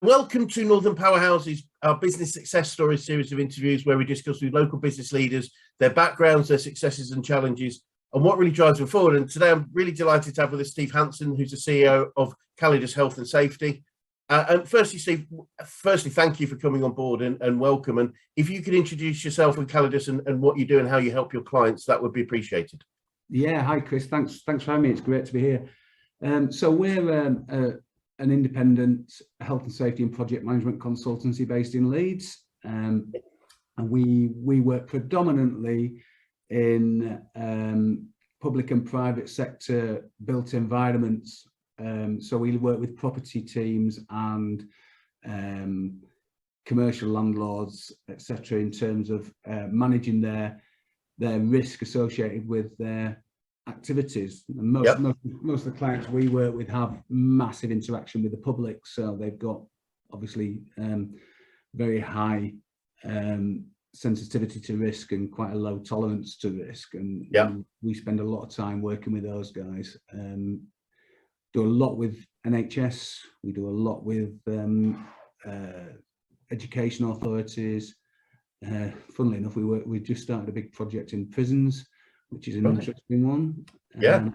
Welcome to Northern Powerhouses, our business success stories series of interviews where we discuss with local business leaders, their backgrounds, their successes and challenges, and what really drives them forward. And today I'm really delighted to have with us Steve Hanson, who's the CEO of Callidus Health and Safety. And firstly, Steve, thank you for coming on board and welcome. And if you could introduce yourself and Callidus and what you do and how you help your clients, that would be appreciated. Yeah, hi Chris, thanks for having me. It's great to be here. So we're an independent health and safety and project management consultancy based in Leeds, and we work predominantly in public and private sector built environments. So we work with property teams and commercial landlords, etc., in terms of managing their risk associated with their activities. And most of the clients we work with have massive interaction with the public, so they've got obviously very high sensitivity to risk and quite a low tolerance to risk, and we spend a lot of time working with those guys. Do a lot with NHS, we do a lot with education authorities. Funnily enough, we just started a big project in prisons, which is an interesting one. And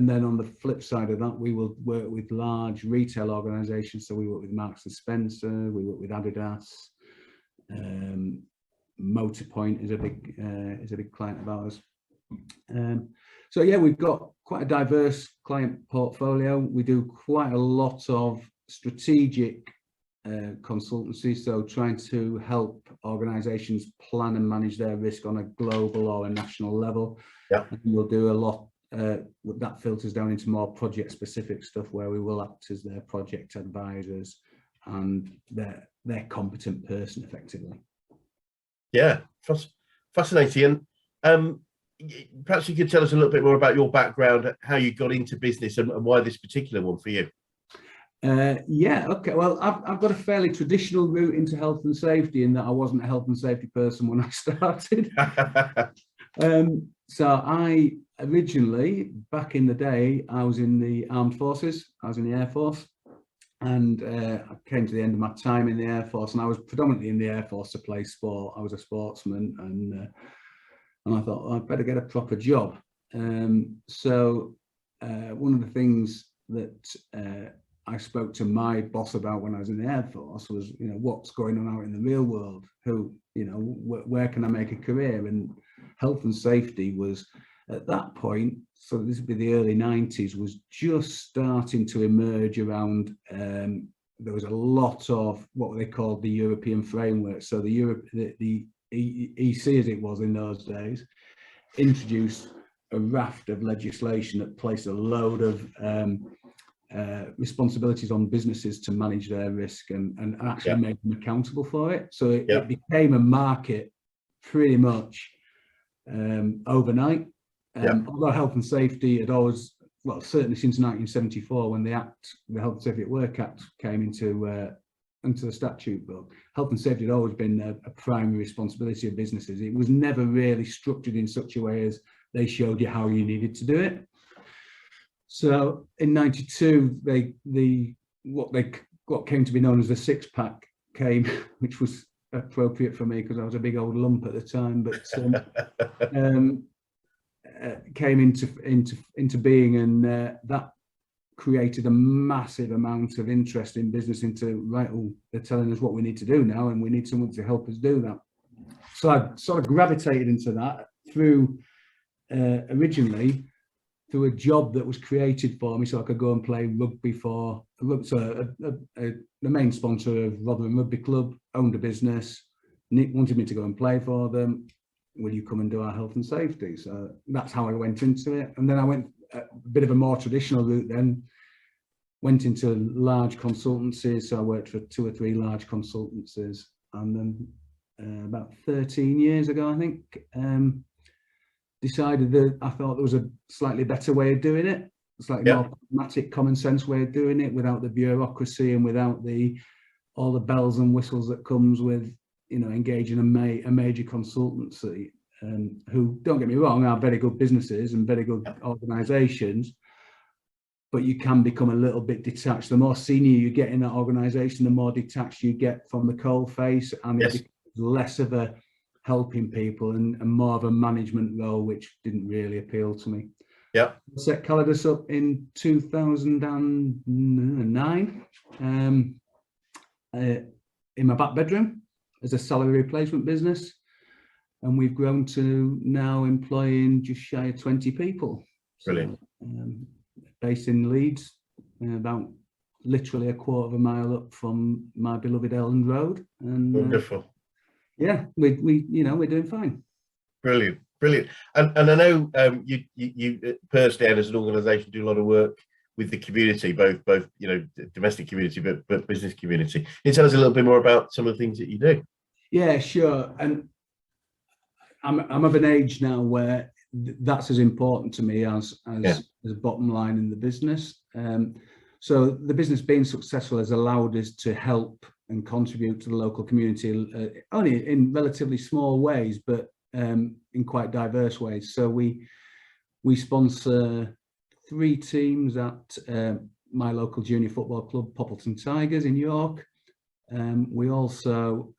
then on the flip side of that, we will work with large retail organisations. So we work with Marks and Spencer, we work with Adidas, Motorpoint is a big client of ours. So yeah, we've got quite a diverse client portfolio. We do quite a lot of strategic consultancy, so trying to help organisations plan and manage their risk on a global or a national level. And we'll do a lot that filters down into more project specific stuff where we will act as their project advisors and their competent person effectively. Yeah, fascinating. And perhaps you could tell us a little bit more about your background, how you got into business and why this particular one for you. Yeah, okay. Well, I've got a fairly traditional route into health and safety in that I wasn't a health and safety person when I started. So I originally, back in the day, I was in the armed forces. I was in the Air Force, and I came to the end of my time in the Air Force, and I was predominantly in the Air Force to play sport. I was a sportsman, and I thought, well, I'd better get a proper job. So one of the things that I spoke to my boss about when I was in the Air Force was, what's going on out in the real world? Where can I make a career? And health and safety was, at that point, so this would be the early 90s, was just starting to emerge around. There was a lot of what they called the European framework. So the EC, as it was in those days, introduced a raft of legislation that placed a load of responsibilities on businesses to manage their risk and actually make them accountable for it. So it became a market pretty much overnight. Although health and safety had always, well, certainly since 1974, when the Health and Safety at Work Act came into the statute book, health and safety had always been a primary responsibility of businesses. It was never really structured in such a way as they showed you how you needed to do it. So in '92, what came to be known as the six-pack came, which was appropriate for me because I was a big old lump at the time, but came into being, and that created a massive amount of interest in business into, right, oh, they're telling us what we need to do now, and we need someone to help us do that. So I sort of gravitated into that through originally through a job that was created for me, so I could go and play rugby for. So the main sponsor of Rotherham Rugby Club owned a business, wanted me to go and play for them. Will you come and do our health and safety? So that's how I went into it. And then I went a bit of a more traditional route then, went into large consultancies. So I worked for 2 or 3 large consultancies. And then about 13 years ago, I think, decided that I thought there was a slightly better way of doing it, a slightly more pragmatic, common sense way of doing it, without the bureaucracy and without all the bells and whistles that comes with, engaging a major consultancy, who, don't get me wrong, are very good businesses and very good organisations, but you can become a little bit detached. The more senior you get in that organisation, the more detached you get from the coalface, and it becomes less of a helping people and more of a management role, which didn't really appeal to me. Yeah. I set Callidus up in 2009 in my back bedroom as a salary replacement business. And we've grown to now employing just shy of 20 people. Brilliant. So, based in Leeds, about literally a quarter of a mile up from my beloved Elland Road. And wonderful. Yeah, we're doing fine. Brilliant. And I know you personally and as an organisation do a lot of work with the community, both domestic community but business community. Can you tell us a little bit more about some of the things that you do? Yeah, sure. And I'm of an age now where that's as important to me as bottom line in the business. So the business being successful has allowed us to help and contribute to the local community, only in relatively small ways, but in quite diverse ways. So we sponsor 3 teams at my local junior football club, Poppleton Tigers in York. We also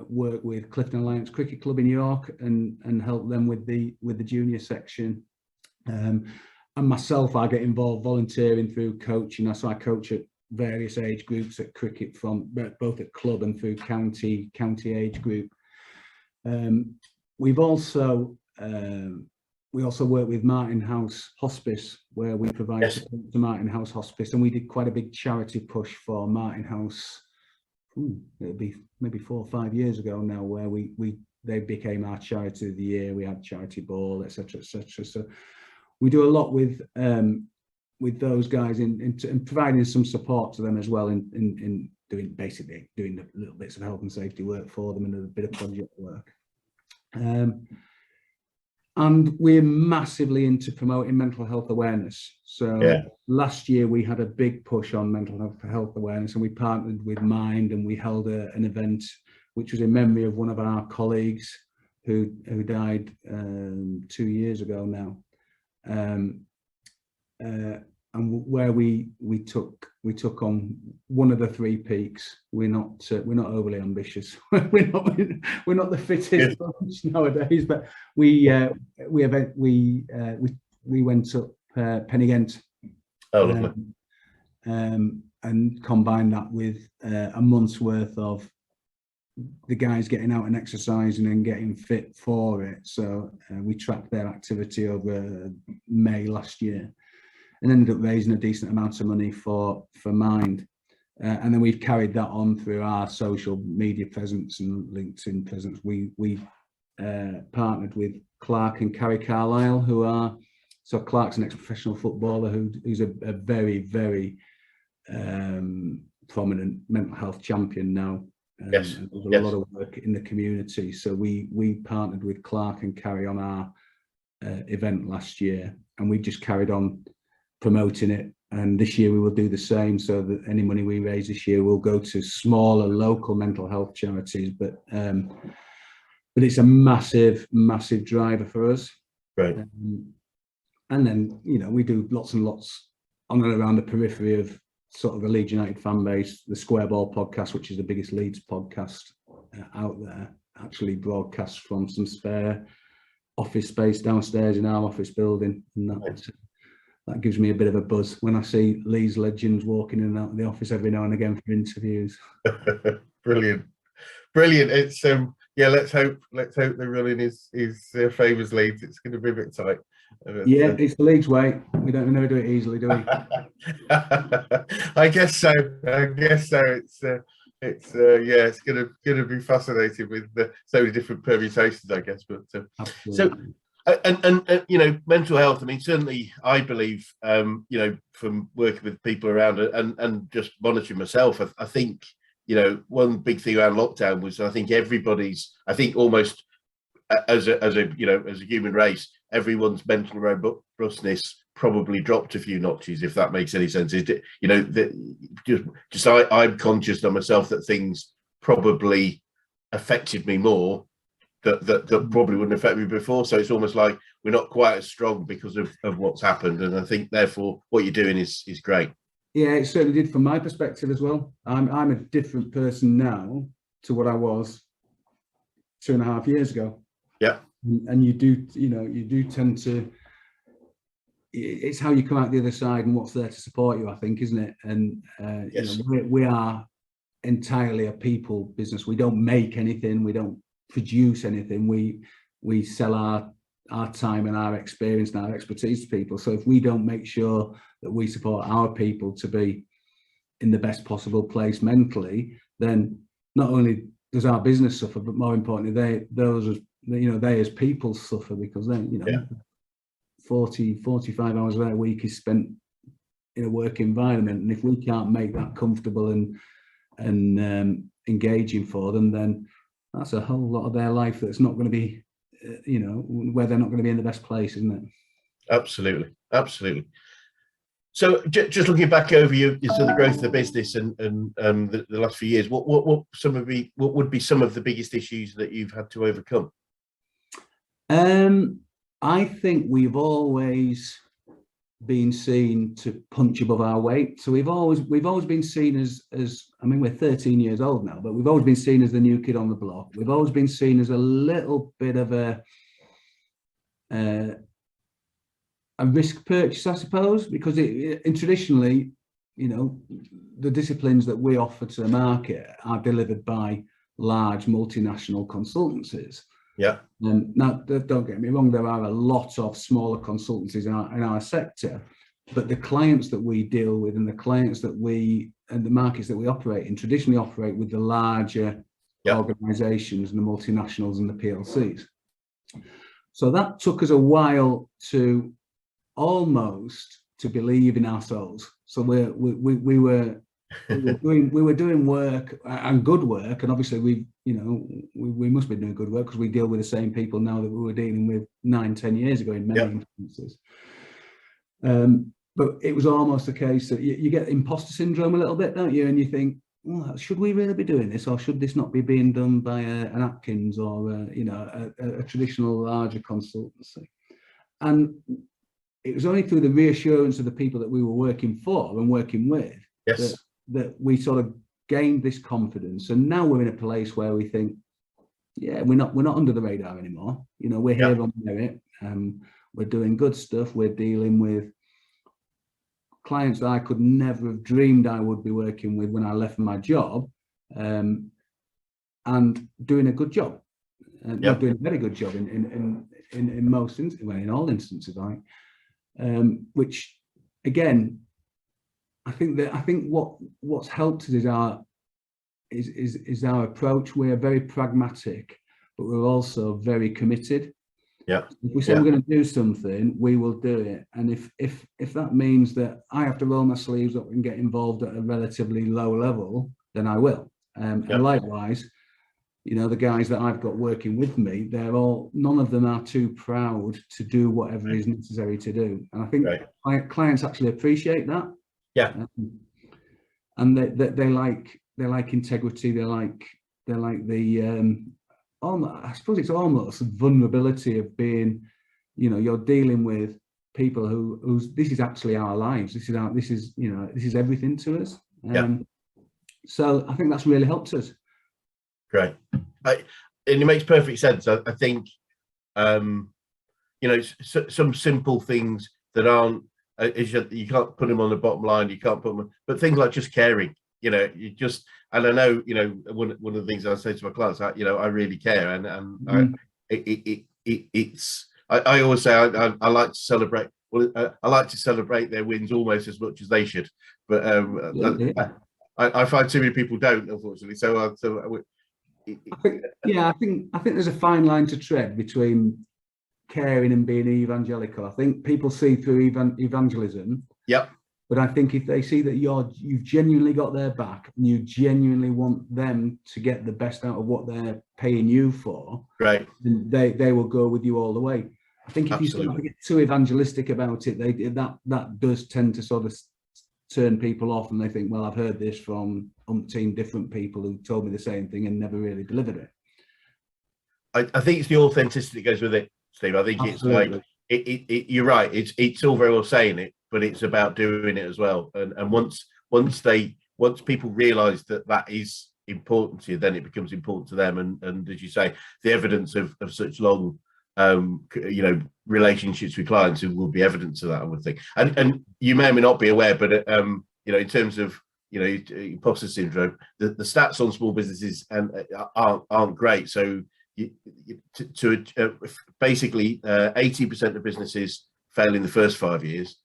work with Clifton Alliance Cricket Club in York and help them with the junior section. And myself, I get involved volunteering through coaching. So I coach at various age groups at cricket, from both at club and through county age group. We also work with Martin House Hospice, where we provide support to Martin House Hospice, and we did quite a big charity push for Martin House. It'll be maybe 4 or 5 years ago now, where they became our charity of the year. We had charity ball, etc., etc. So we do a lot with those guys in providing some support to them as well in doing the little bits of health and safety work for them and a bit of project work. And we're massively into promoting mental health awareness. So last year we had a big push on mental health awareness, and we partnered with Mind, and we held an event which was in memory of one of our colleagues who died 2 years ago now. And where we took on one of the 3 peaks. We're not overly ambitious. we're not the fittest bunch nowadays, but we went up Pen-y-Ghent. And combined that with a month's worth of the guys getting out and exercising and getting fit for it. So we tracked their activity over May last year, and ended up raising a decent amount of money for Mind. And then we've carried that on through our social media presence and LinkedIn presence. We partnered with Clark and Carrie Carlisle, so Clark's an ex-professional footballer who's a very, very prominent mental health champion now. There's a lot of work in the community. So we partnered with Clark and Carrie on our event last year, and we've just carried on promoting it, and this year we will do the same, so that any money we raise this year will go to smaller local mental health charities, but it's a massive driver for us. Right. And then we do lots and lots on and around the periphery of sort of the Leeds United fan base. The Square Ball podcast, which is the biggest Leeds podcast out there, actually broadcasts from some spare office space downstairs in our office building, and that gives me a bit of a buzz when I see Leeds legends walking in and out of the office every now and again for interviews. Brilliant. It's let's hope the running is favours Leeds. It's going to be a bit tight. It's the Leeds way. We never do it easily, do we? I guess so. It's going to be fascinating with so many different permutations, I guess. But so. And mental health, I mean, certainly I believe, from working with people around it and just monitoring myself, I think, one big thing around lockdown was, I think almost as a human race, everyone's mental robustness probably dropped a few notches, if that makes any sense. I'm conscious of myself that things probably affected me more that probably wouldn't affect me before. So it's almost like we're not quite as strong because of what's happened. And I think therefore what you're doing is great. Yeah, it certainly did from my perspective as well. I'm a different person now to what I was 2.5 years ago. Yeah. And you do tend to, it's how you come out the other side and what's there to support you, I think, isn't it? And Yes. we are entirely a people business. We don't make anything, we don't produce anything. We sell our time and our experience and our expertise to people. So if we don't make sure that we support our people to be in the best possible place mentally, then not only does our business suffer, but more importantly, they as people suffer, because then 40-45 hours of their week is spent in a work environment, and if we can't make that comfortable and engaging for them, then that's a whole lot of their life that's not going to be where they're not going to be in the best place, isn't it? Absolutely. So just looking back over the growth of the business and the last few years, what would be some of the biggest issues that you've had to overcome? I think we've always been seen to punch above our weight. So we've always been seen as I mean, we're 13 years old now, but we've always been seen as the new kid on the block. We've always been seen as a little bit of a risk purchase, I suppose, because traditionally, the disciplines that we offer to the market are delivered by large multinational consultancies. Yeah. Now, don't get me wrong, there are a lot of smaller consultancies in our sector, but the clients that we deal with and the clients that and the markets that we operate in traditionally operate with the larger organizations and the multinationals and the PLCs. So that took us a while to almost to believe in ourselves. So we were doing work and good work, and obviously we must be doing good work because we deal with the same people now that we were dealing with 9-10 years ago in many instances. But it was almost a case that you get imposter syndrome a little bit, don't you? And you think, well, should we really be doing this, or should this not be being done by an Atkins or a traditional larger consultancy? And it was only through the reassurance of the people that we were working for and working with that we sort of gained this confidence. And now we're in a place where we think, yeah, we're not under the radar anymore. We're here on merit. We're doing good stuff. We're dealing with clients that I could never have dreamed I would be working with when I left my job, and doing a good job. Not doing a very good job in most instances, well, in all instances, I think. Which again, I think what's helped us is our approach. We're very pragmatic, but we're also very committed. Yeah. If we say we're going to do something, we will do it. And if that means that I have to roll my sleeves up and get involved at a relatively low level, then I will. And likewise, the guys that I've got working with me, none of them are too proud to do whatever is necessary to do. And I think clients actually appreciate that. Yeah. And they like integrity. They like the I suppose it's almost vulnerability of being, you're dealing with people who's this is actually our lives. This is everything to us. So I think that's really helped us. Great. And it makes perfect sense. I think, some simple things that aren't, you can't put them on the bottom line, you can't put them, but things like just caring, you just, and I know, one of the things I say to my clients, I really care. And I always say, I like to celebrate. Well, I like to celebrate their wins almost as much as they should, but I find too many people don't, unfortunately. I think there's a fine line to tread between caring and being evangelical. I think people see through evangelism. Yep. But I think if they see that you've genuinely got their back and you genuinely want them to get the best out of what they're paying you for, right, then they will go with you all the way. I think if you start to get too evangelistic about it, that does tend to sort of turn people off, and they think, well, I've heard this from umpteen different people who told me the same thing and never really delivered it. I think it's the authenticity that goes with it, Steve. I think Absolutely. it's like you're right. It's all very well saying it, but it's about doing it as well. And once people realise that is important to you, then it becomes important to them. And as you say, the evidence of such long relationships with clients will be evidence of that, I would think. And you may or may not be aware, but in terms of imposter syndrome, the stats on small businesses aren't great. So basically 80% of businesses fail in the first 5 years,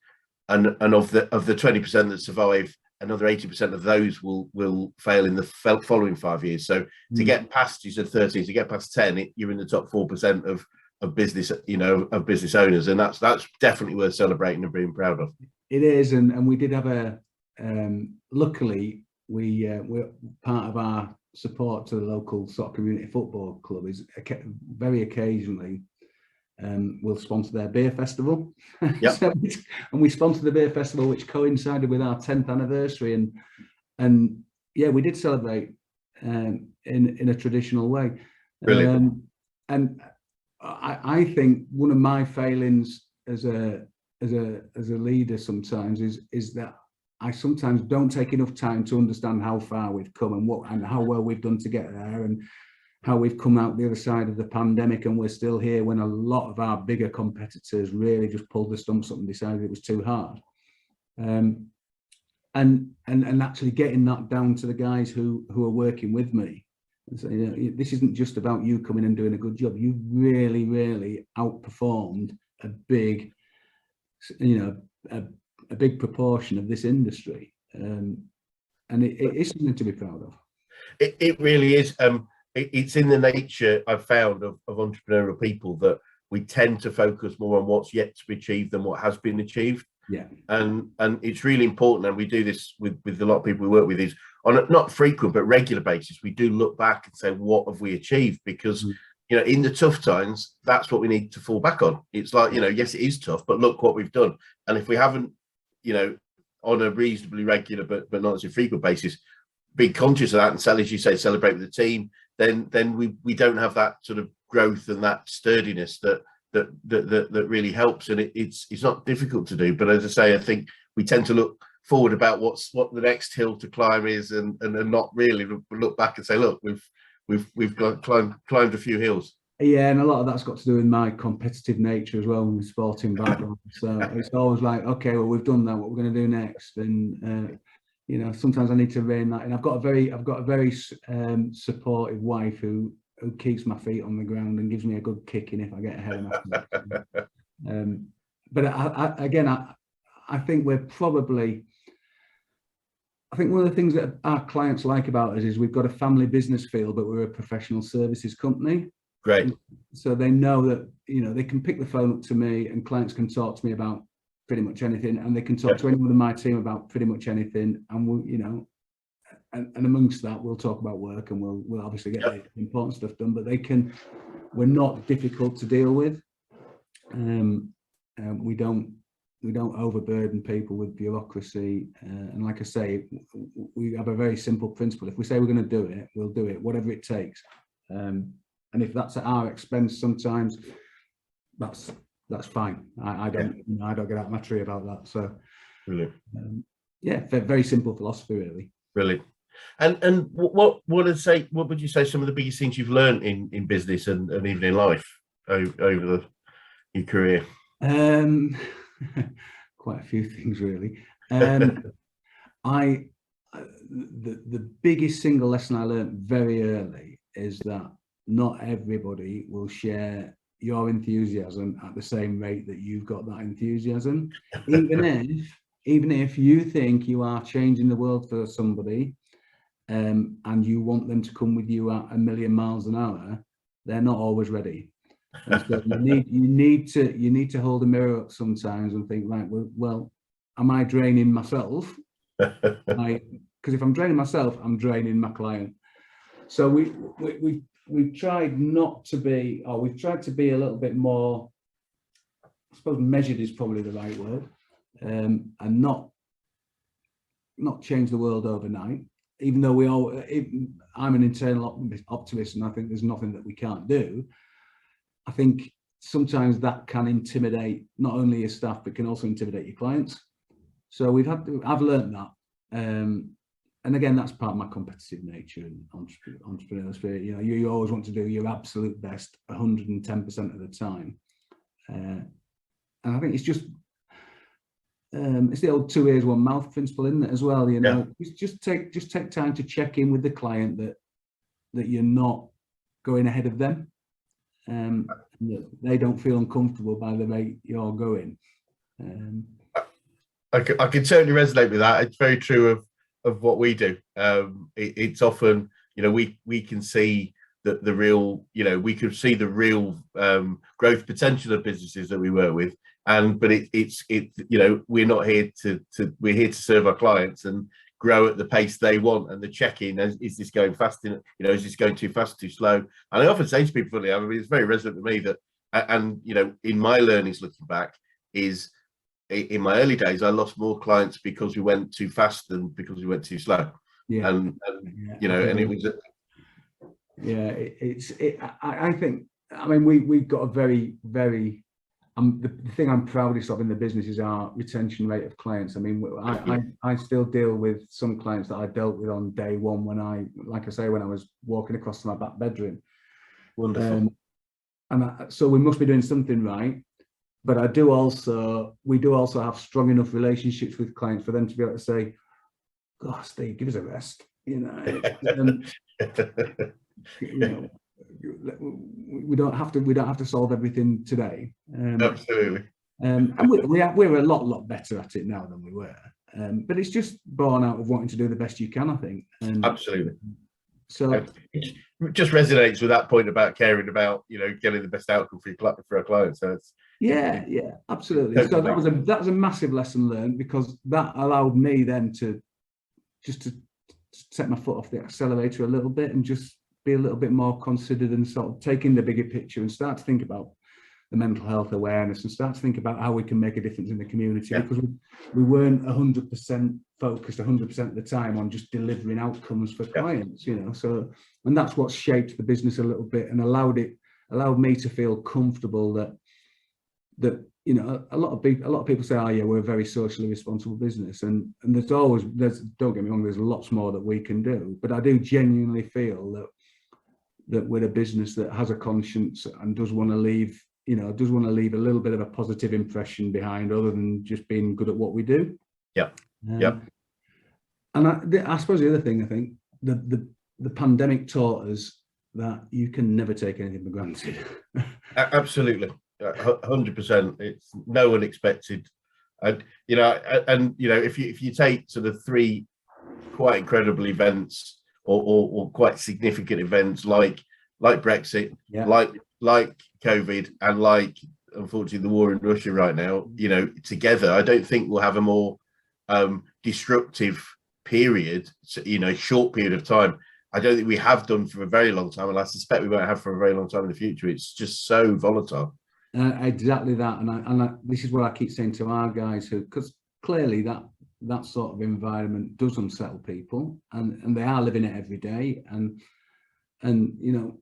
and of the 20% that survive, another 80% of those will fail in the following 5 years. So to get past, you said 13, to get past 10, you're in the top 4% of business, of business owners, and that's definitely worth celebrating and being proud of. It is, and we did have luckily we're part of our support to the local sort of community football club is very occasionally we'll sponsor their beer festival. Yep. And we sponsored the beer festival, which coincided with our 10th anniversary, and yeah, we did celebrate in a traditional way. Brilliant. And I think one of my failings as a leader sometimes is that I sometimes don't take enough time to understand how far we've come and how well we've done to get there, and how we've come out the other side of the pandemic and we're still here when a lot of our bigger competitors really just pulled the stumps up and decided it was too hard. And actually getting that down to the guys who are working with me. So, this isn't just about you coming and doing a good job. You really, really outperformed a big, a big proportion of this industry, and it is something to be proud of. It really is. It's in the nature, I've found, of entrepreneurial people that we tend to focus more on what's yet to be achieved than what has been achieved. Yeah, and it's really important, and we do this with a lot of people we work with, is on a not frequent but regular basis. We do look back and say, what have we achieved? Because in the tough times, that's what we need to fall back on. It's like, yes, it is tough, but look what we've done. And if we haven't, on a reasonably regular but not as a frequent basis, be conscious of that and as you say, celebrate with the team, then we don't have that sort of growth and that sturdiness that really helps. And it's not difficult to do, but as I say, I think we tend to look forward about what the next hill to climb is, and not really look back and say, look, we've climbed a few hills. Yeah, and a lot of that's got to do with my competitive nature as well, with sporting background. So it's always like, okay, well, we've done that, what we're going to do next, and sometimes I need to rein that in. I've got a very supportive wife who keeps my feet on the ground and gives me a good kicking if I get ahead of myself. But I think we're probably, I think one of the things that our clients like about us is we've got a family business feel, but we're a professional services company. Great. So they know that, they can pick the phone up to me, and clients can talk to me about pretty much anything, and they can talk to anyone in my team about pretty much anything. And we'll, and amongst that, we'll talk about work, and we'll obviously get the important stuff done, but we're not difficult to deal with. We don't overburden people with bureaucracy, and like I say, we have a very simple principle. If we say we're going to do it, we'll do it, whatever it takes. And if that's at our expense sometimes, that's fine. I don't get out of my tree about that. So brilliant. Very simple philosophy, really. Brilliant. And what would you say some of the biggest things you've learned in business and even in life over your career? Quite a few things, really. The biggest single lesson I learned very early is that not everybody will share your enthusiasm at the same rate that you've got that enthusiasm. Even if you think you are changing the world for somebody, and you want them to come with you at 1,000,000 miles an hour, they're not always ready. And so you need to hold a mirror up sometimes and think, right, well, am I draining myself? Because if I'm draining myself, I'm draining my client. So we've tried not to be, or we've tried to be a little bit more, I suppose measured is probably the right word, and not change the world overnight. even though I'm an internal optimist, and I think there's nothing that we can't do. I think sometimes that can intimidate not only your staff, but can also intimidate your clients. So I've learned that. And again, that's part of my competitive nature and entrepreneurial spirit. You know, you always want to do your absolute best 110% of the time. And I think it's just, it's the old 2 ears, 1 mouth principle, isn't it, as well? You know, just take time to check in with the client that you're not going ahead of them. That they don't feel uncomfortable by the rate you're going. I can certainly resonate with that. It's very true of what we do. It's often, you know, we can see the real, you know, we can see the real growth potential of businesses that we work with, but it's you know, we're not here we're here to serve our clients and grow at the pace they want. And the check-in is this going fast? You know, is this going too fast, too slow? And I often say to people, I mean, it's very resonant with me that, and you know, in my learnings looking back, is in my early days, I lost more clients because we went too fast than because we went too slow. Yeah. And you know, and it was. I think, I mean, we've got a very, very, the thing I'm proudest of in the business is our retention rate of clients. I mean, I still deal with some clients that I dealt with on day one when like I say, when I was walking across to my back bedroom. Wonderful. So we must be doing something right. But we do also have strong enough relationships with clients for them to be able to say, "God, Steve, give us a rest." You know, you know, we don't have to solve everything today. Absolutely. And we're a lot better at it now than we were. But it's just born out of wanting to do the best you can, I think. Absolutely. So it just resonates with that point about caring about, you know, getting the best outcome for our clients. So it's absolutely. So that was a massive lesson learned, because that allowed me then to take my foot off the accelerator a little bit and just be a little bit more considered and sort of taking the bigger picture and start to think about the mental health awareness and start to think about how we can make a difference in the community, because we weren't 100% focused 100% of the time on just delivering outcomes for clients, you know. So, and that's what shaped the business a little bit and allowed me to feel comfortable that you know, a lot of people say, oh yeah, we're a very socially responsible business, and there's don't get me wrong, there's lots more that we can do, but I do genuinely feel that we're a business that has a conscience and does want to leave a little bit of a positive impression behind, other than just being good at what we do. And I suppose the other thing, I think the pandemic taught us that you can never take anything for granted. Absolutely. 100%. It's no unexpected, and you know, if you take sort of 3 quite incredible events or quite significant events like Brexit, like COVID, and like, unfortunately, the war in Russia right now, you know, together, I don't think we'll have a more disruptive period, you know, short period of time. I don't think we have done for a very long time, and I suspect we won't have for a very long time in the future. It's just so volatile. Exactly that, and this is what I keep saying to our guys, because clearly that sort of environment does unsettle people, and they are living it every day, and you know,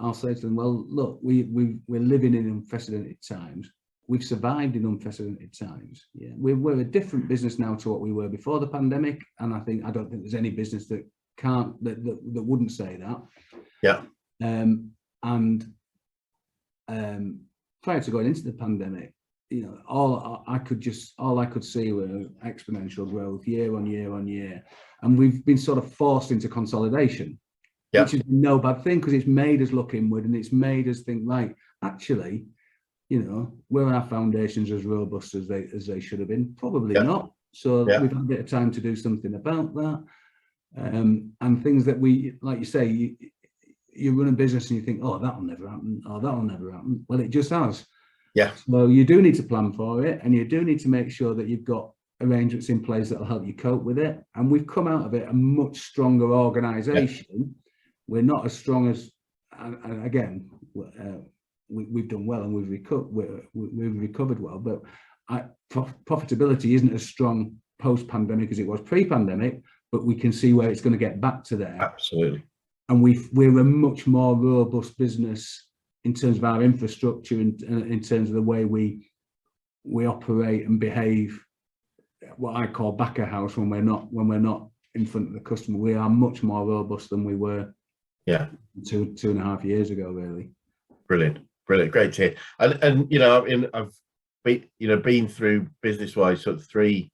I'll say to them, well, look, we're living in unprecedented times. We've survived in unprecedented times. Yeah, we're a different business now to what we were before the pandemic, and I don't think there's any business that wouldn't say that. Yeah. Prior to going into the pandemic, you know, all I could see was exponential growth year on year on year, and we've been sort of forced into consolidation, which is no bad thing, because it's made us look inward and it's made us think, right, actually, you know, were our foundations as robust as they should have been? Probably not. So we've had a bit of time to do something about that, and things that we, like you say, you run a business and you think, oh, that'll never happen, or that'll never happen. Well, it just has. Yeah. So you do need to plan for it, and you do need to make sure that you've got arrangements in place that'll help you cope with it. And we've come out of it a much stronger organisation. Yeah. We're not as strong as, and again, we've done well and we've recovered well, but profitability isn't as strong post-pandemic as it was pre-pandemic, but we can see where it's going to get back to there. Absolutely. And we're a much more robust business in terms of our infrastructure and in terms of the way we operate and behave. What I call back of house when we're not in front of the customer. We are much more robust than we were. Yeah. 2.5 years ago, really. Brilliant, great to hear. And you know, I've been through business-wise sort of three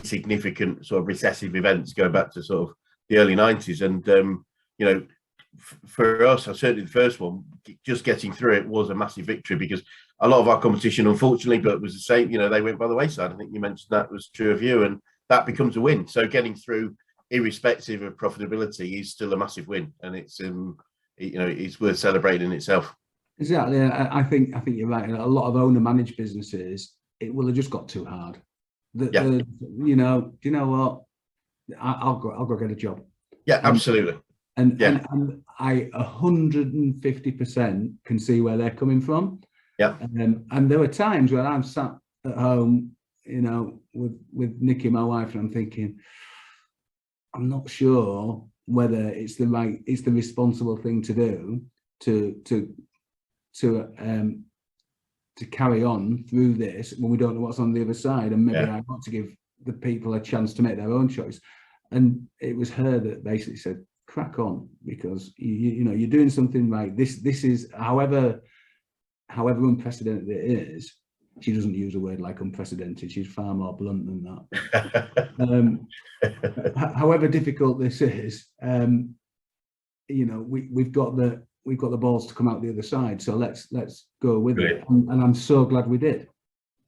significant sort of recessive events going back to sort of the early 90s, and you know, for us, certainly the first one, just getting through it was a massive victory, because a lot of our competition, unfortunately, but it was the same, you know, they went by the wayside. I think you mentioned that was true of you, and that becomes a win. So getting through, irrespective of profitability, is still a massive win, and it's you know, it's worth celebrating in itself. Exactly. I think you're right. A lot of owner managed businesses, it will have just got too hard. You know, do you know what? I'll go get a job. Yeah, absolutely. And I 150% can see where they're coming from. Yeah. And there were times where I'm sat at home, you know, with Nikki, my wife, and I'm thinking, I'm not sure whether it's the responsible thing to do to carry on through this when we don't know what's on the other side, and maybe I want to give the people a chance to make their own choice. And it was her that basically said, crack on, because you know, you're doing something right. This is however unprecedented it is. She doesn't use a word like unprecedented. She's far more blunt than that. However difficult this is, you know, we've got the balls to come out the other side. So let's go with it. And I'm so glad we did.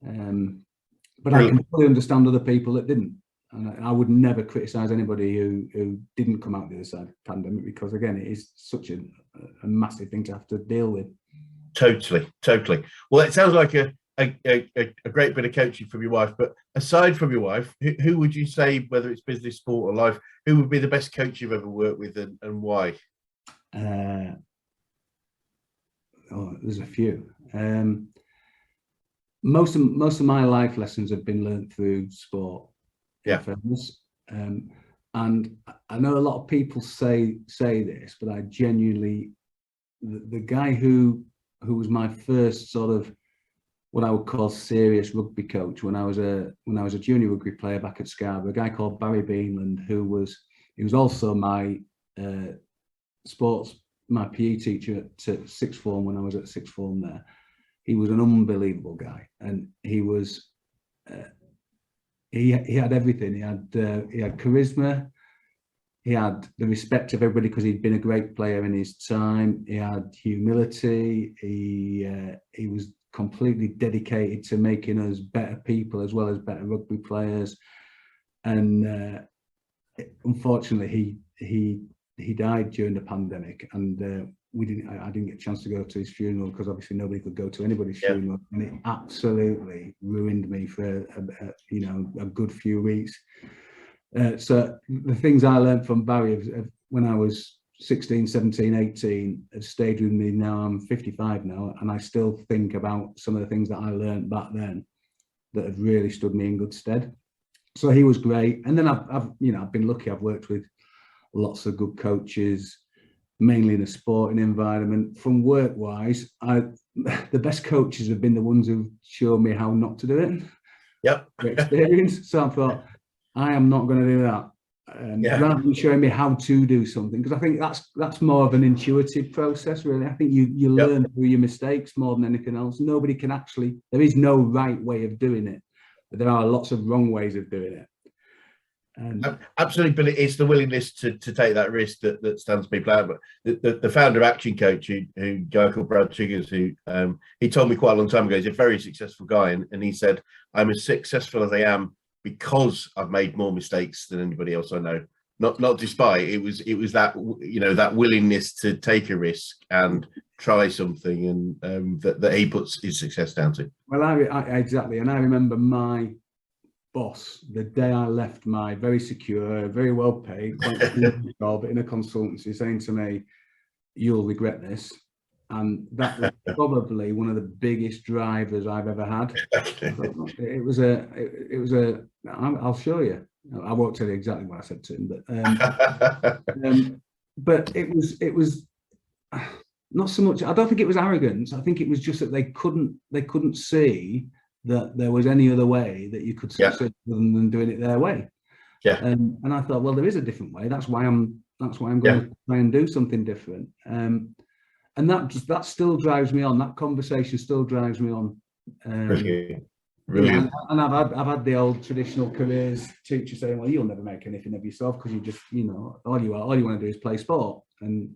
But I can fully understand other people that didn't. And I would never criticize anybody who didn't come out the other side of the pandemic, because again, it is such a massive thing to have to deal with. Totally. Well, it sounds like a great bit of coaching from your wife. But aside from your wife, who would you say, whether it's business, sport, or life, who would be the best coach you've ever worked with, and why? There's a few. Most of my life lessons have been learned through sport. Yeah. And I know a lot of people say this, but I genuinely, the guy who was my first sort of what I would call serious rugby coach when I was a junior rugby player back at Scarborough, a guy called Barry Beanland, he was also my my PE teacher at sixth form when I was at sixth form there. He was an unbelievable guy, and he was he had everything. He had charisma. He had the respect of everybody because he'd been a great player in his time. He had humility. He was completely dedicated to making us better people as well as better rugby players. And unfortunately, he died during the pandemic, and I didn't get a chance to go to his funeral because obviously nobody could go to anybody's funeral, and it absolutely ruined me for a good few weeks. So the things I learned from Barry when I was 16, 17, 18 have stayed with me. Now I'm 55 now, and I still think about some of the things that I learned back then that have really stood me in good stead. So he was great. And then I've been lucky. I've worked with lots of good coaches, mainly in a sporting environment. From work-wise, the best coaches have been the ones who've shown me how not to do it. Yep. Experience. So I thought, I am not going to do that. Rather than showing me how to do something, because I think that's more of an intuitive process, really. I think you learn through your mistakes more than anything else. Nobody can actually, there is no right way of doing it, but there are lots of wrong ways of doing it. Absolutely, but it's the willingness to take that risk that stands people out. But the founder of Action Coach, who guy called Brad Chiggers, who he told me quite a long time ago, he's a very successful guy, and he said, I'm as successful as I am because I've made more mistakes than anybody else I know. Not despite, it was that, that willingness to take a risk and try something, and that he puts his success down to. Well, exactly, and I remember my boss, the day I left my very secure, very well paid job in a consultancy, saying to me, "You'll regret this." And that was probably one of the biggest drivers I've ever had. It was I'll show you. I won't tell you exactly what I said to him, but it was not so much. I don't think it was arrogance. I think it was just that they couldn't see that there was any other way that you could succeed than doing it their way. Yeah. And I thought, well, there is a different way. That's why I'm going to try and do something different. And that still drives me on. That conversation still drives me on. Brilliant. Yeah, and I've had the old traditional careers teacher saying, well, you'll never make anything of yourself because you just, all you want to do is play sport. And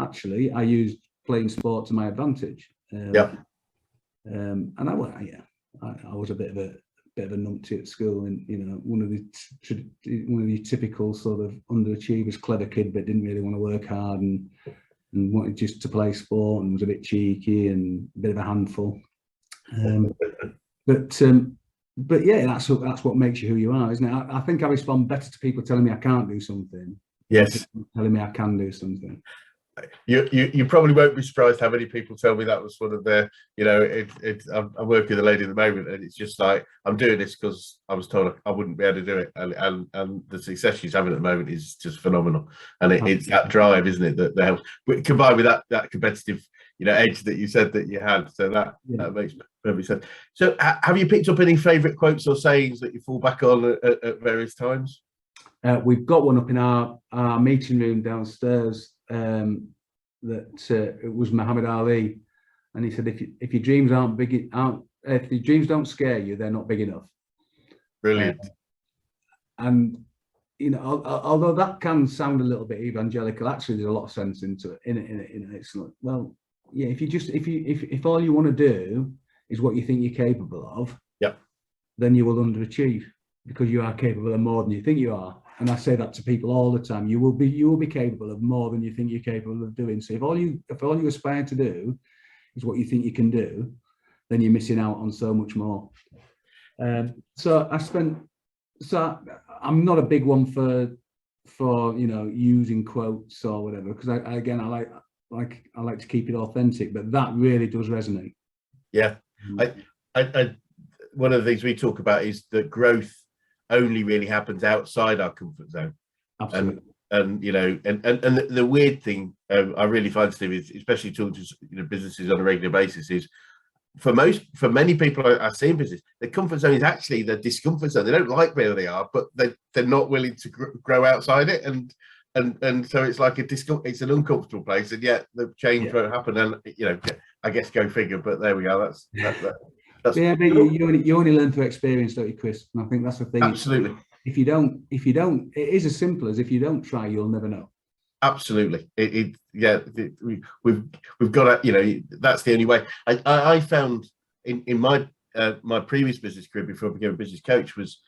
actually, I used playing sport to my advantage. And I was a bit of a numpty at school, and one of the typical sort of underachievers, clever kid, but didn't really want to work hard and wanted just to play sport and was a bit cheeky and a bit of a handful. But yeah, that's what makes you who you are, isn't it? I think I respond better to people telling me I can't do something. Yes. Telling me I can do something. You probably won't be surprised how many people tell me that was one of their, I'm working with a lady at the moment, and it's just like, I'm doing this because I was told I wouldn't be able to do it, and the success she's having at the moment is just phenomenal, and it's that drive, isn't it, that helps, but combined with that competitive edge that you said that you had, so that makes perfect sense. So have you picked up any favorite quotes or sayings that you fall back on at various times? We've got one up in our meeting room downstairs. It was Muhammad Ali, and he said, if your dreams if your dreams don't scare you, they're not big enough. Brilliant. And although that can sound a little bit evangelical, actually there's a lot of sense into it. It's like, well, yeah, if all you want to do is what you think you're capable of, then you will underachieve, because you are capable of more than you think you are. And I say that to people all the time. You will be capable of more than you think you're capable of doing. So if all you aspire to do is what you think you can do, then you're missing out on so much more. So I'm not a big one for using quotes or whatever, because I like to keep it authentic, but that really does resonate. Yeah. I one of the things we talk about is that growth only really happens outside our comfort zone. Absolutely. And the weird thing I really find, Steve, is, especially talking to businesses on a regular basis, is for many people I see in business, their comfort zone is actually their discomfort zone. They don't like where they are, but they're not willing to grow outside it, and so it's like it's an uncomfortable place, and yet the change won't happen. And I guess go figure. But there we go. That's but you only learn through experience, don't you, Chris? And I think that's the thing. Absolutely. If you don't, it is as simple as, if you don't try, you'll never know. Absolutely. We've got to, that's the only way. I found in my previous business career before I became a business coach was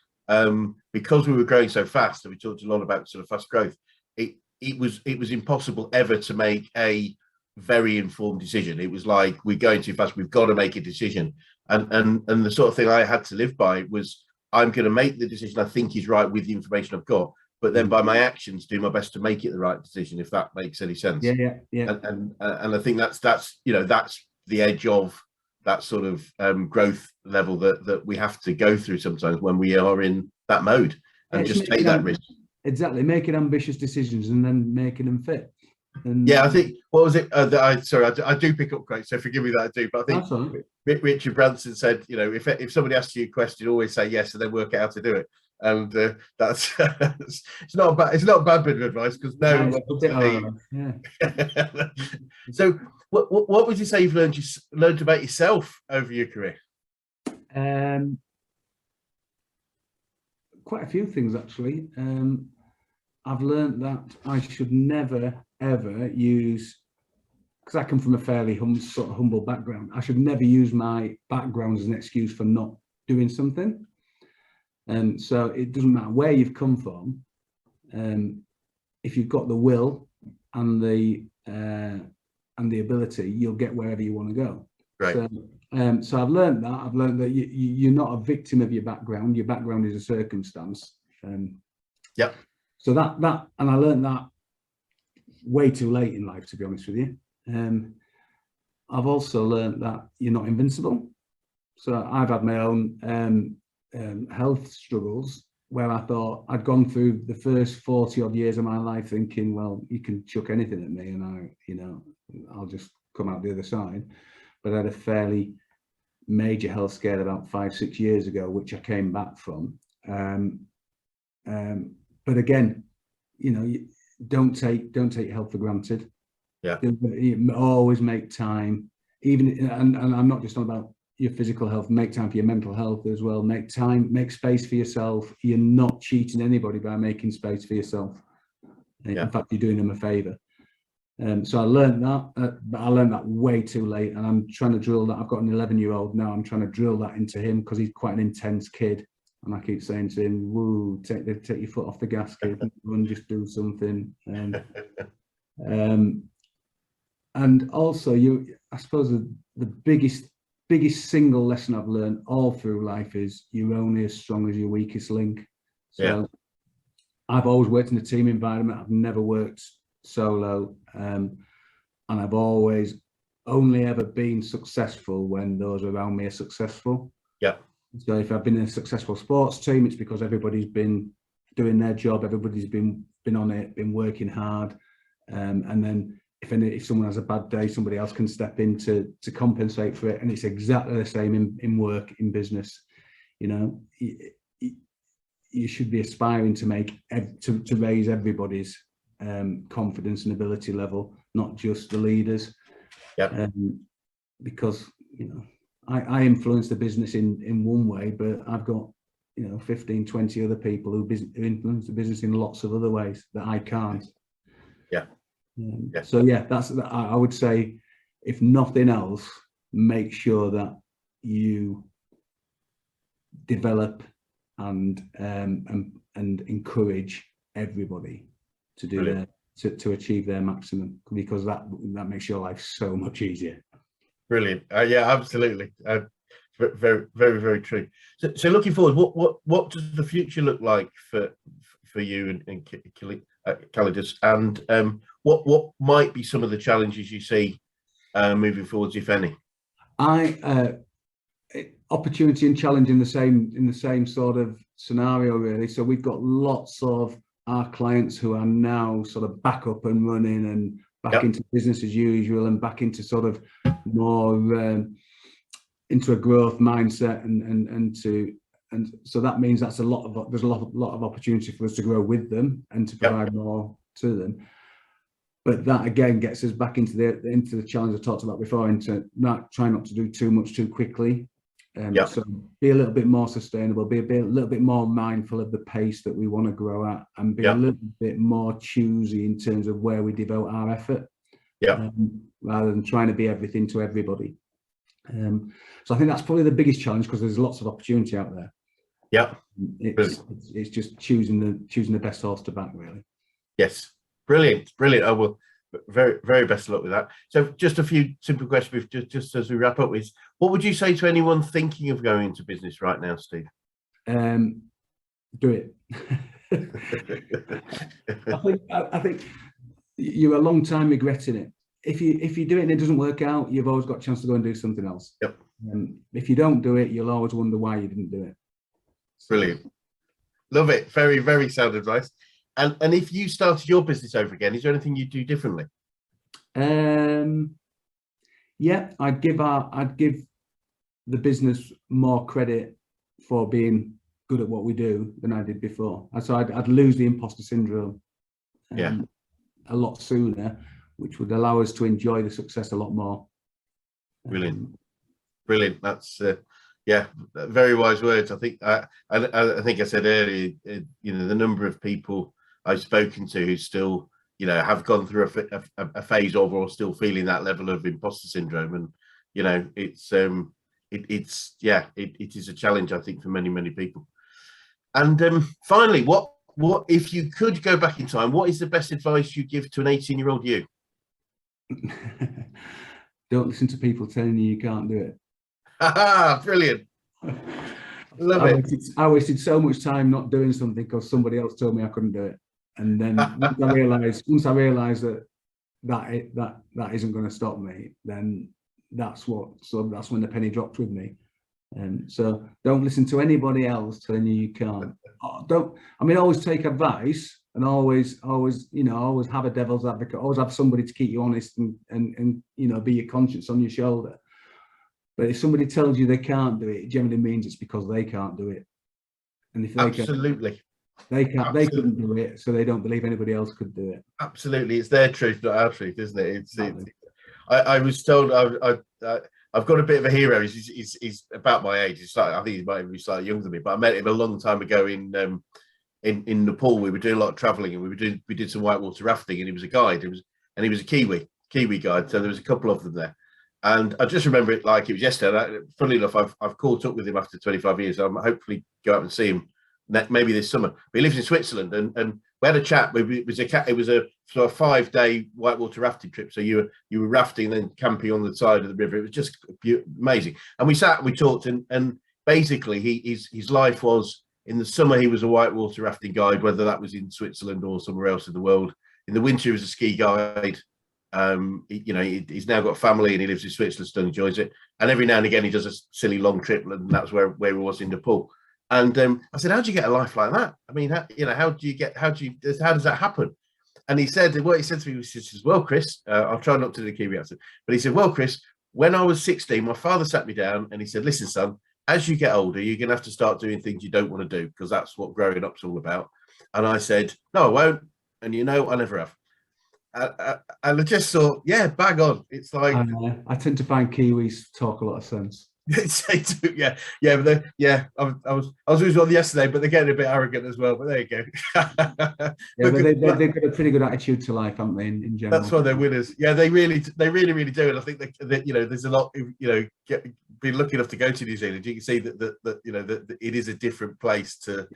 because we were growing so fast, and we talked a lot about sort of fast growth. It was impossible ever to make a very informed decision. It was like, we're going too fast, we've got to make a decision. And the sort of thing I had to live by was, I'm going to make the decision I think is right with the information I've got, but then by my actions do my best to make it the right decision, if that makes any sense. Yeah. And I think that's the edge of that sort of growth level that we have to go through sometimes when we are in that mode, and just take that risk. Exactly, making ambitious decisions and then making them fit. And I think, what was it? I do pick up quotes, so forgive me that I do. But I think Richard Branson said, if somebody asks you a question, always say yes, and then work out how to do it. And that's it's not a bad bit of advice, because So, what would you say you've learned about yourself over your career? Quite a few things, actually. I've learned that I should never ever use, because I come from a fairly humble background, I should never use my background as an excuse for not doing something. And so it doesn't matter where you've come from, if you've got the will and the ability, you'll get wherever you want to go. Right. So I've learned that. I've learned that you're not a victim of your background. Your background is a circumstance. Yep. So that, and I learned that way too late in life, to be honest with you. I've also learned that you're not invincible. So I've had my own health struggles, where I thought I'd gone through the first 40 odd years of my life thinking, well, you can chuck anything at me and I'll just come out the other side. But I had a fairly major health scare about 5-6 years ago, which I came back from. But again, don't take health for granted. Yeah. Always make time, even, and I'm not just on about your physical health, make time for your mental health as well. Make time, make space for yourself. You're not cheating anybody by making space for yourself. In fact, you're doing them a favor. So I learned that, but I learned that way too late, and I'm trying to drill that. I've got an 11-year-old now. I'm trying to drill that into him because he's quite an intense kid, and I keep saying to him, "Woo, take your foot off the gas, kid, and just do something." And also, I suppose the biggest single lesson I've learned all through life is you're only as strong as your weakest link. So I've always worked in a team environment. I've never worked solo, and I've always only ever been successful when those around me are successful. So if I've been in a successful sports team, it's because everybody's been doing their job, everybody's been on it, been working hard, and then if someone has a bad day, somebody else can step in to compensate for it. And it's exactly the same in work, in business. You should be aspiring to raise everybody's confidence and ability level, not just the leaders. Because I influence the business in one way, but I've got 15, 20 other people who influence the business in lots of other ways that I can't. So I would say, if nothing else, make sure that you develop and encourage everybody to do to achieve their maximum, because that makes your life so much easier. Brilliant. Absolutely. Very, very, very true. So looking forward, what does the future look like for you and Callidus, and what might be some of the challenges you see moving forwards, if any? Opportunity and challenge in the same sort of scenario, really. So we've got lots of our clients who are now sort of back up and running and back into business as usual, and back into sort of more into a growth mindset, and so that means there's a lot of opportunity for us to grow with them and to provide more to them. But that again gets us back into the challenge I talked about before, into try not to do too much too quickly. So be a little bit more sustainable, be a little bit more mindful of the pace that we want to grow at, and be a little bit more choosy in terms of where we devote our effort, rather than trying to be everything to everybody. So I think that's probably the biggest challenge, because there's lots of opportunity out there. It's just choosing the best horse to back, really. Yes, brilliant. I will. Very, very best of luck with that. So just a few simple questions just as we wrap up with, what would you say to anyone thinking of going into business right now, Steve? Do it. I think you're a long time regretting it. If you do it and it doesn't work out, you've always got a chance to go and do something else. If you don't do it, you'll always wonder why you didn't do it. Brilliant. Love it. Very, very sound advice. And if you started your business over again, is there anything you'd do differently? I'd give the business more credit for being good at what we do than I did before. So I'd lose the imposter syndrome a lot sooner, which would allow us to enjoy the success a lot more. Brilliant. That's very wise words. I think I think I said earlier, the number of people I've spoken to who still, have gone through a phase of, or still feeling that level of imposter syndrome, and it is a challenge, I think, for many people. And finally, what if you could go back in time, what is the best advice you give to an 18-year-old you? Don't listen to people telling you can't do it. Brilliant. Love it. I wasted so much time not doing something because somebody else told me I couldn't do it. And then once I realized that isn't going to stop me, then that's when the penny dropped with me. And so don't listen to anybody else telling you can't. always take advice, and always have a devil's advocate, always have somebody to keep you honest and be your conscience on your shoulder. But if somebody tells you they can't do it, it generally means it's because they can't do it. And if they Absolutely. they couldn't do it, so they don't believe anybody else could do it. Absolutely, it's their truth, not our truth, isn't it? I was told I've got a bit of a hero. He's about my age. I think he might even be slightly younger than me. But I met him a long time ago in Nepal. We were doing a lot of travelling, and we did some whitewater rafting, and he was a guide. He was a Kiwi guide. So there was a couple of them there, and I just remember it like it was yesterday. Funnily enough, I've caught up with him after 25 years. So I'm hopefully go out and see him maybe this summer. But he lives in Switzerland, and we had a chat. It was a sort of 5-day whitewater rafting trip. So you were rafting, then camping on the side of the river. It was just amazing. And we sat, we talked, and basically his life was, in the summer he was a whitewater rafting guide, whether that was in Switzerland or somewhere else in the world. In the winter he was a ski guide. He's now got a family and he lives in Switzerland, still enjoys it. And every now and again he does a silly long trip, and that's where he was in Nepal. And I said, how do you get a life like that? I mean, how does that happen? And he said, what he said to me was, he says, well, Chris, I'll try not to do the Kiwi accent, but he said, well, Chris, when I was 16, my father sat me down and he said, listen, son, as you get older, you're going to have to start doing things you don't want to do, because that's what growing up's all about. And I said, no, I won't. And I never have. And I just thought, yeah, bang on. It's like, I tend to find Kiwis talk a lot of sense. yeah, but I was losing on yesterday, but they're getting a bit arrogant as well. But there you go. They've got a pretty good attitude to life, haven't they? In general, that's why they're winners. Yeah, they really do. And I think that there's a lot. Been lucky enough to go to New Zealand. You can see that it is a different place to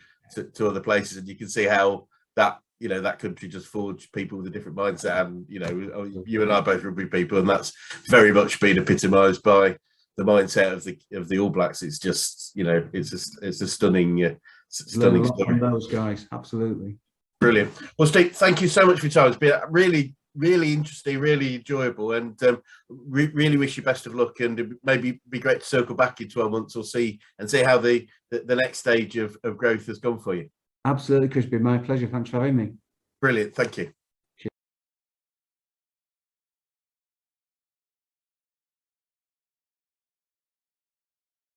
other places, and you can see how that that country just forged people with a different mindset. And you and I both rugby people, and that's very much been epitomised by the mindset of the All Blacks. It's just it's a stunning story. From those guys, absolutely brilliant. Well, Steve, thank you so much for your time. It's been really interesting, really enjoyable, and really wish you best of luck. And maybe be great to circle back in 12 months or see how the next stage of growth has gone for you. Absolutely, Chris. Been my pleasure. Thanks for having me. Brilliant. Thank you.